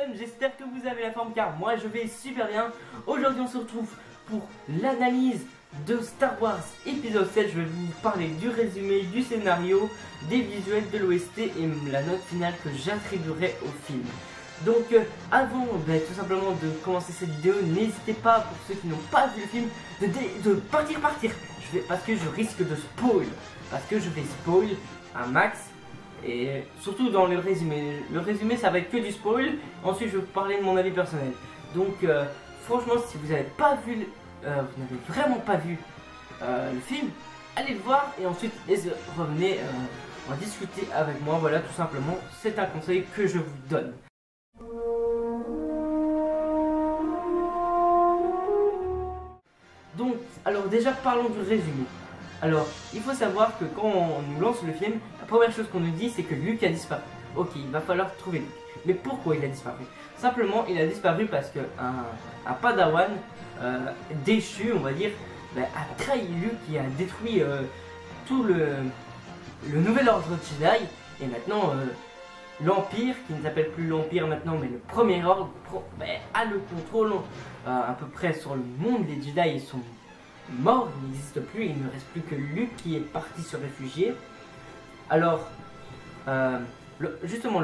amis, j'espère que vous avez la forme car moi je vais super bien. Aujourd'hui on se retrouve pour l'analyse de Star Wars épisode 7. Je vais vous parler du résumé, du scénario, des visuels de l'OST et la note finale que j'attribuerai au film. Donc avant tout simplement de commencer cette vidéo, n'hésitez pas, pour ceux qui n'ont pas vu le film, de partir. Parce que je risque de spoil. Parce que je vais spoil un max. Et surtout dans le résumé. Le résumé ça va être que du spoil. Ensuite je vais vous parler de mon avis personnel. Donc franchement si vous n'avez pas vu, vous n'avez vraiment pas vu le film, allez le voir et ensuite revenez en discuter avec moi. Voilà, tout simplement, c'est un conseil que je vous donne. Donc, alors déjà parlons du résumé. Alors, il faut savoir que quand on nous lance le film, la première chose qu'on nous dit c'est que Luke a disparu. Ok, il va falloir trouver Luke. Mais pourquoi il a disparu? Simplement, il a disparu parce que un Padawan déchu, on va dire, a trahi Luke et a détruit tout le nouvel ordre Jedi. Et maintenant, l'Empire, qui ne s'appelle plus l'Empire maintenant, mais le Premier Ordre, a le contrôle à peu près sur le monde. Les Jedi ils sont morts, il n'existe plus, il ne reste plus que Luke qui est parti se réfugier. Alors, justement,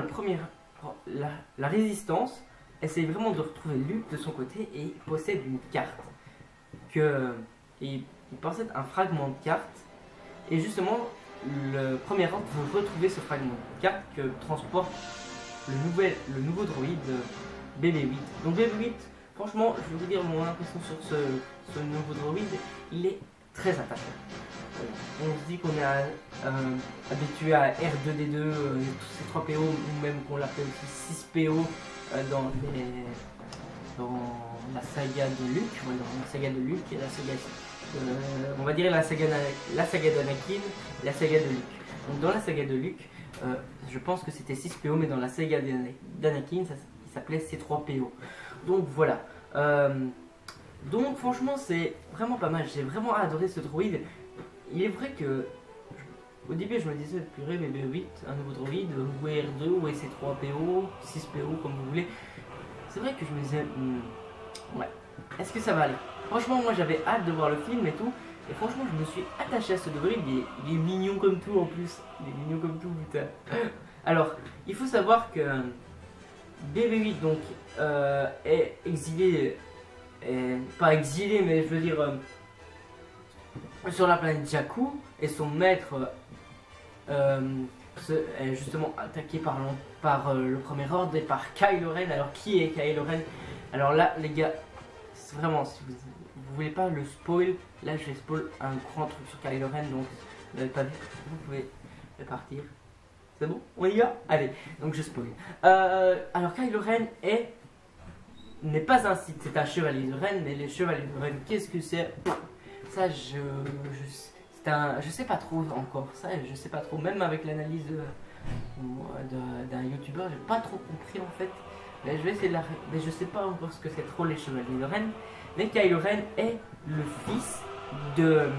la résistance essaye vraiment de retrouver Luke de son côté et il possède une carte. Il possède un fragment de carte. Et justement, le premier ordre veut retrouver ce fragment de carte que transporte le nouveau droïde BB-8. Donc BB-8, franchement, je vais vous dire mon impression sur ce nouveau droïde, il est très attachant. On se dit qu'on est habitué à R2D2, tous ces 3PO, ou même qu'on l'appelle aussi 6PO dans la saga de Luke, dans la saga de Luke et la saga on va dire la saga d'Anakin, la saga de Luke. Donc dans la saga de Luke, je pense que c'était 6PO, mais dans la saga d'Anakin, ça s'appelait C3PO. Donc voilà. Donc franchement c'est vraiment pas mal, j'ai vraiment adoré ce droïde. Il est vrai que au début je me disais purée BB-8, un nouveau droïde, ou R2 ou C3PO, 6PO comme vous voulez. C'est vrai que je me disais ouais, est-ce que ça va aller? Franchement moi j'avais hâte de voir le film et tout. Et franchement je me suis attaché à ce droïde, il est mignon comme tout en plus. Il est mignon comme tout, putain. Alors il faut savoir que BB-8 donc est exilé, pas exilé mais je veux dire sur la planète Jakku, et son maître est justement attaqué par le Premier Ordre et par Kylo Ren. Alors qui est Kylo Ren? Alors là les gars, c'est vraiment, si vous voulez pas le spoil, là je vais spoil un grand truc sur Kylo Ren, donc vous n'avez pas vu, vous pouvez partir. C'est bon? On y va? Allez, donc je spoil. Alors Kylo Ren n'est pas un Sith, c'est un chevalier de Ren, mais les chevaliers de Ren, qu'est-ce que c'est? Ça je sais pas trop encore, ça je sais pas trop, même avec l'analyse d'un youtubeur, j'ai pas trop compris en fait. Mais je vais essayer mais je sais pas encore ce que c'est trop les chevaliers de Ren. Mais Kylo Ren est le fils de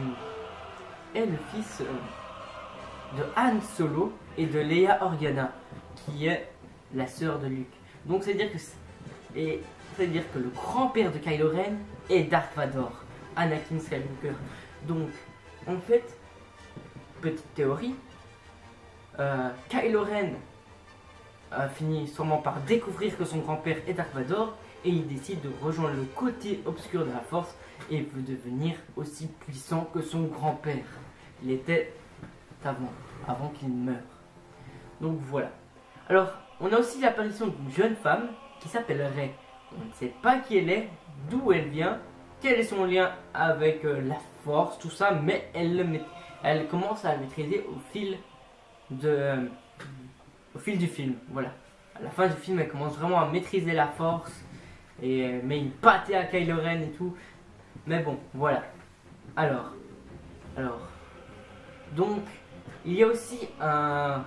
Han Solo et de Leia Organa, qui est la sœur de Luke. Donc c'est dire que le grand-père de Kylo Ren est Dark Vador, Anakin Skywalker. Donc en fait, petite théorie, Kylo Ren finit sûrement par découvrir que son grand-père est Dark Vador et il décide de rejoindre le côté obscur de la Force et veut devenir aussi puissant que son grand-père. Il était avant qu'il meure. Donc voilà. Alors, on a aussi l'apparition d'une jeune femme qui s'appelle Rey. On ne sait pas qui elle est, d'où elle vient, quel est son lien avec la Force, tout ça, mais elle commence à le maîtriser au fil du film. Voilà. À la fin du film, elle commence vraiment à maîtriser la Force et met une pâtée à Kylo Ren et tout. Mais bon, voilà. Alors, donc, il y a aussi un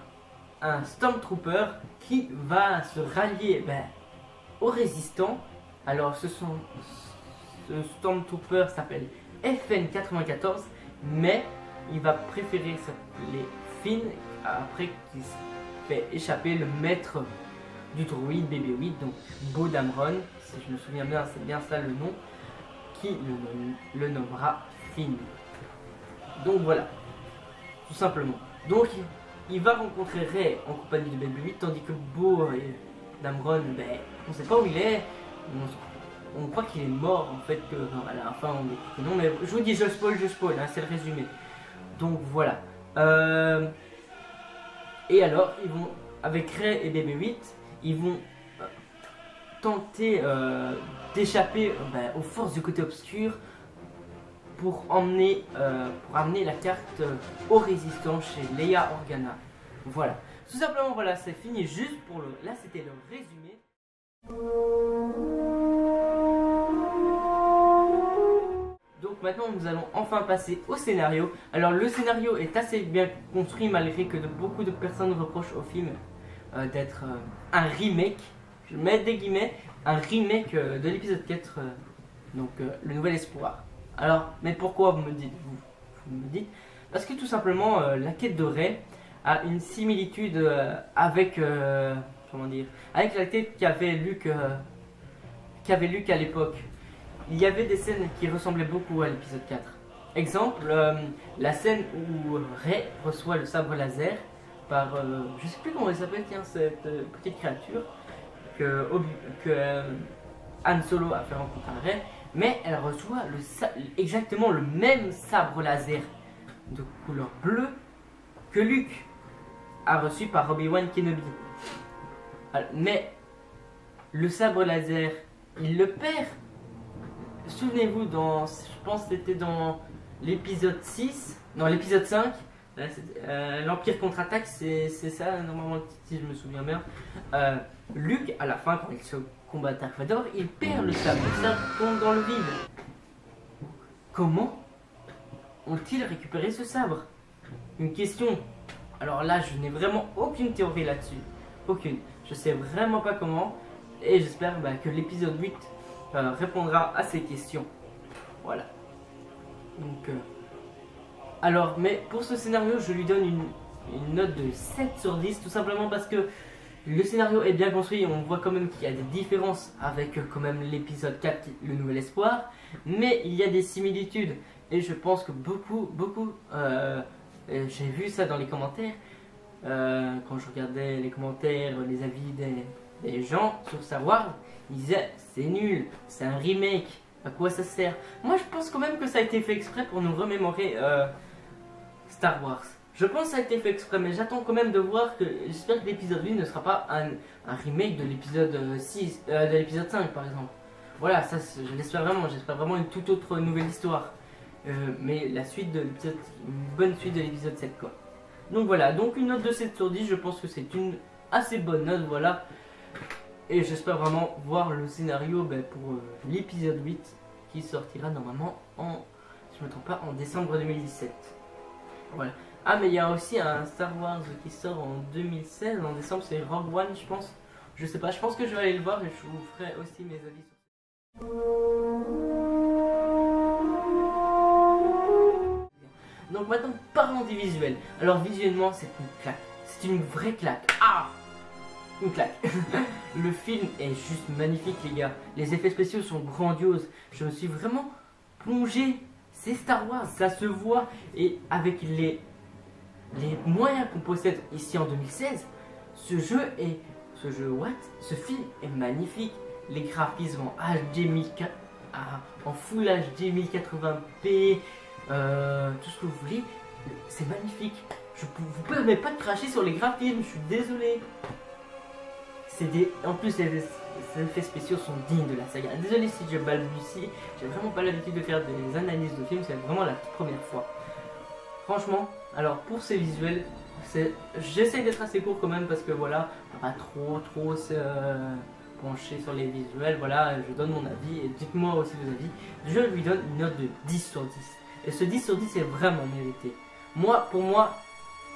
Stormtrooper qui va se rallier aux résistants. Alors, ce Stormtrooper s'appelle FN94, mais il va préférer s'appeler Finn après qu'il fait échapper le maître du droïde BB-8, donc Beau Dameron, si je me souviens bien, c'est bien ça le nom, qui le nommera Finn. Donc voilà, tout simplement. Donc il va rencontrer Rey en compagnie de BB-8, tandis que Beau et Dameron, ben, on sait pas où il est, on croit qu'il est mort en fait, que à la fin on découvre que non, mais je vous dis, je spoil, hein, c'est le résumé. Donc voilà. Et alors, ils vont, avec Rey et BB-8, ils vont tenter d'échapper aux forces du côté obscur pour amener la carte aux résistants chez Leia Organa. Voilà. Tout simplement, voilà, c'est fini juste pour le... Là, c'était le résumé. Donc maintenant, nous allons enfin passer au scénario. Alors, le scénario est assez bien construit, malgré que beaucoup de personnes reprochent au film d'être un remake. Je mets des guillemets, un remake de l'épisode 4, Le Nouvel Espoir. Alors, mais pourquoi vous me dites, parce que tout simplement, la quête de Rey a une similitude avec, comment dire, avec la quête qu'avait Luke à l'époque. Il y avait des scènes qui ressemblaient beaucoup à l'épisode 4. Exemple, la scène où Rey reçoit le sabre laser par, je sais plus comment elle s'appelle, tiens, cette petite créature que Han Solo a fait rencontrer à Rey, mais elle reçoit exactement le même sabre laser de couleur bleue que Luke a reçu par Obi-Wan Kenobi. Mais le sabre laser, il le perd. Souvenez-vous, je pense que c'était dans l'épisode 6, non l'épisode 5, l'Empire contre-attaque, c'est ça normalement si je me souviens bien. Luke, à la fin, quand il se combat Dark Vador, il perd le sabre tombe dans le vide. Comment ont-ils récupéré ce sabre? Une question. Alors là, je n'ai vraiment aucune théorie là-dessus. Aucune. Je sais vraiment pas comment. Et j'espère que l'épisode 8 répondra à ces questions. Voilà. Donc, alors, mais pour ce scénario, je lui donne une note de 7 sur 10, tout simplement parce que le scénario est bien construit. On voit quand même qu'il y a des différences avec quand même l'épisode 4, Le Nouvel Espoir, mais il y a des similitudes. Et je pense que beaucoup, j'ai vu ça dans les commentaires, quand je regardais les commentaires, les avis des gens sur Star Wars, ils disaient c'est nul, c'est un remake, à quoi ça sert? Moi je pense quand même que ça a été fait exprès pour nous remémorer Star Wars. Je pense que ça a été fait exprès, mais j'attends quand même de voir que, j'espère que l'épisode 8 ne sera pas un remake de l'épisode 6, de l'épisode 5 par exemple. Voilà, ça je l'espère vraiment une toute autre nouvelle histoire. Mais la suite de l'épisode, une bonne suite de l'épisode 7 quoi. Donc voilà, donc une note de 7 sur 10, je pense que c'est une assez bonne note, voilà. Et j'espère vraiment voir le scénario pour l'épisode 8 qui sortira normalement si je me trompe pas, en décembre 2017. Voilà. Ah mais il y a aussi un Star Wars qui sort en 2016, en décembre, c'est Rogue One je pense. Je sais pas, je pense que je vais aller le voir et je vous ferai aussi mes avis sur ça. Donc maintenant, parlons des visuels. Alors visuellement, c'est une claque. C'est une vraie claque. Ah! Une claque. Le film est juste magnifique les gars. Les effets spéciaux sont grandioses. Je me suis vraiment plongé. C'est Star Wars, ça se voit. Et avec les moyens qu'on possède ici en 2016, ce film est magnifique. Les graphismes en HD 1080, en Full HD 1080p, tout ce que vous voulez, c'est magnifique. Vous ne pouvez pas cracher sur les graphismes, je suis désolé. En plus, les effets spéciaux sont dignes de la saga. Désolé si je balbutie, j'ai vraiment pas l'habitude de faire des analyses de films, c'est vraiment la toute première fois. Franchement, alors pour ces visuels, j'essaie d'être assez court quand même parce que voilà, on va pas trop se pencher sur les visuels. Voilà, je donne mon avis et dites-moi aussi vos avis. Je lui donne une note de 10 sur 10. Et ce 10 sur 10 est vraiment mérité. Pour moi,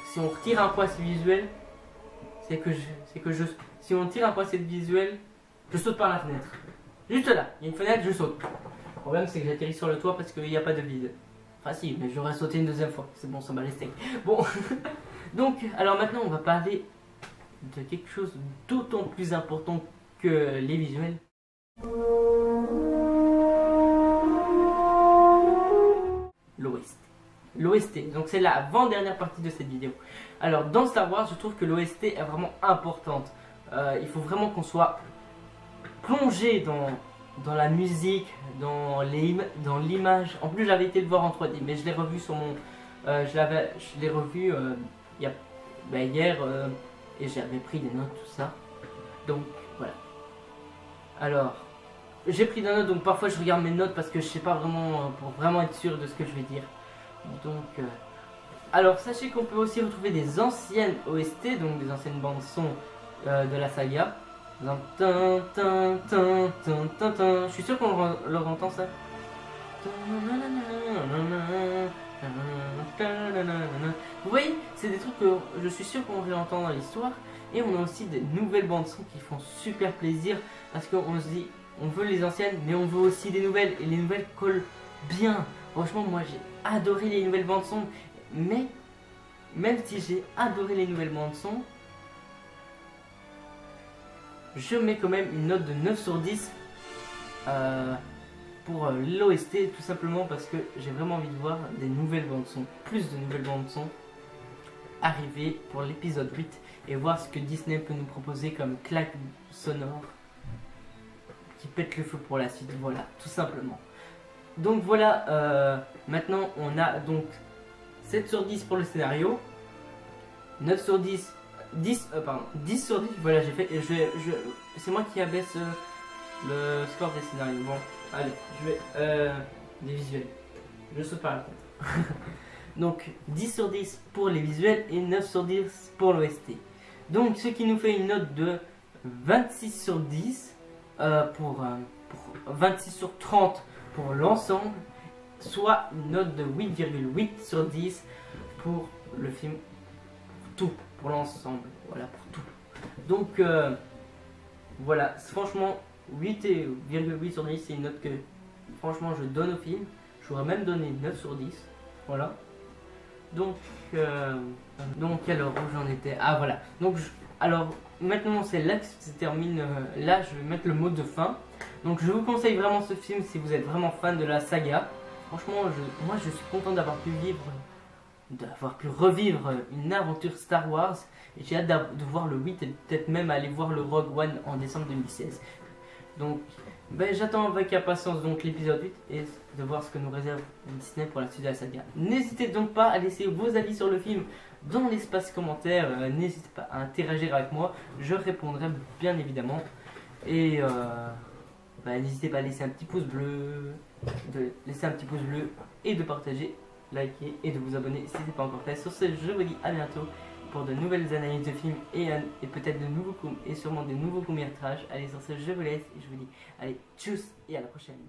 si on retire un point à ces visuels, si on tire un point à ces visuels, je saute par la fenêtre. Juste là, il y a une fenêtre, je saute. Le problème c'est que j'atterris sur le toit parce qu'il n'y a pas de vide. Enfin si, mais j'aurais sauté une deuxième fois. C'est bon, ça m'a les steaks. Bon, donc, alors maintenant on va parler de quelque chose d'autant plus important que les visuels. L'OST. L'OST, donc c'est l'avant-dernière partie de cette vidéo. Alors dans Star Wars, je trouve que l'OST est vraiment importante. Il faut vraiment qu'on soit plongé dans la musique, dans l'image. En plus j'avais été le voir en 3D, mais je l'ai revu sur mon... je l'ai revu hier et j'avais pris des notes, tout ça. Donc voilà. Alors, j'ai pris des notes, donc parfois je regarde mes notes parce que je sais pas vraiment, pour vraiment être sûr de ce que je vais dire. Donc, alors sachez qu'on peut aussi retrouver des anciennes OST, donc des anciennes bandes son de la saga. Je suis sûr qu'on leur entend ça. Vous voyez, c'est des trucs que je suis sûr qu'on réentend dans l'histoire. Et on a aussi des nouvelles bandes son qui font super plaisir parce qu'on se dit, on veut les anciennes, mais on veut aussi des nouvelles. Et les nouvelles collent bien. Franchement, moi j'ai adoré les nouvelles bandes son. Mais même si j'ai adoré les nouvelles bandes son, je mets quand même une note de 9 sur 10 pour l'OST, tout simplement parce que j'ai vraiment envie de voir des nouvelles bandes son, plus de nouvelles bandes son arriver pour l'épisode 8 et voir ce que Disney peut nous proposer comme claque sonore qui pète le feu pour la suite. Voilà, tout simplement. Donc voilà, maintenant on a donc 7 sur 10 pour le scénario, 9 sur 10, 10 sur 10, voilà j'ai fait, c'est moi qui abaisse le score des scénarios. Bon, allez, je vais, des visuels, je saute par la tête. Donc 10 sur 10 pour les visuels et 9 sur 10 pour l'OST. Donc ce qui nous fait une note de 26 sur 10 pour 26 sur 30 pour l'ensemble, soit une note de 8,8 sur 10 pour le film, pour tout, pour l'ensemble, voilà, pour tout. Donc voilà, franchement 8,8 sur 10 c'est une note que franchement je donne au film. Je pourrais même donner 9 sur 10, voilà. Donc alors où j'en étais, ah voilà, donc alors maintenant c'est là que se termine, là je vais mettre le mot de fin. Donc je vous conseille vraiment ce film si vous êtes vraiment fan de la saga. Franchement moi je suis content d'avoir pu revivre une aventure Star Wars. Et j'ai hâte de voir le 8 et peut-être même aller voir le Rogue One en décembre 2016. Donc j'attends avec impatience donc l'épisode 8 et de voir ce que nous réserve Disney pour la suite de la saga. N'hésitez donc pas à laisser vos avis sur le film dans l'espace commentaire. N'hésitez pas à interagir avec moi, je répondrai bien évidemment. Et n'hésitez pas à laisser un petit pouce bleu, et de partager, liker et de vous abonner si ce n'est pas encore fait. Sur ce, je vous dis à bientôt pour de nouvelles analyses de films et peut-être sûrement de nouveaux courts-métrages. Allez, sur ce, je vous laisse et je vous dis allez, tchuss et à la prochaine.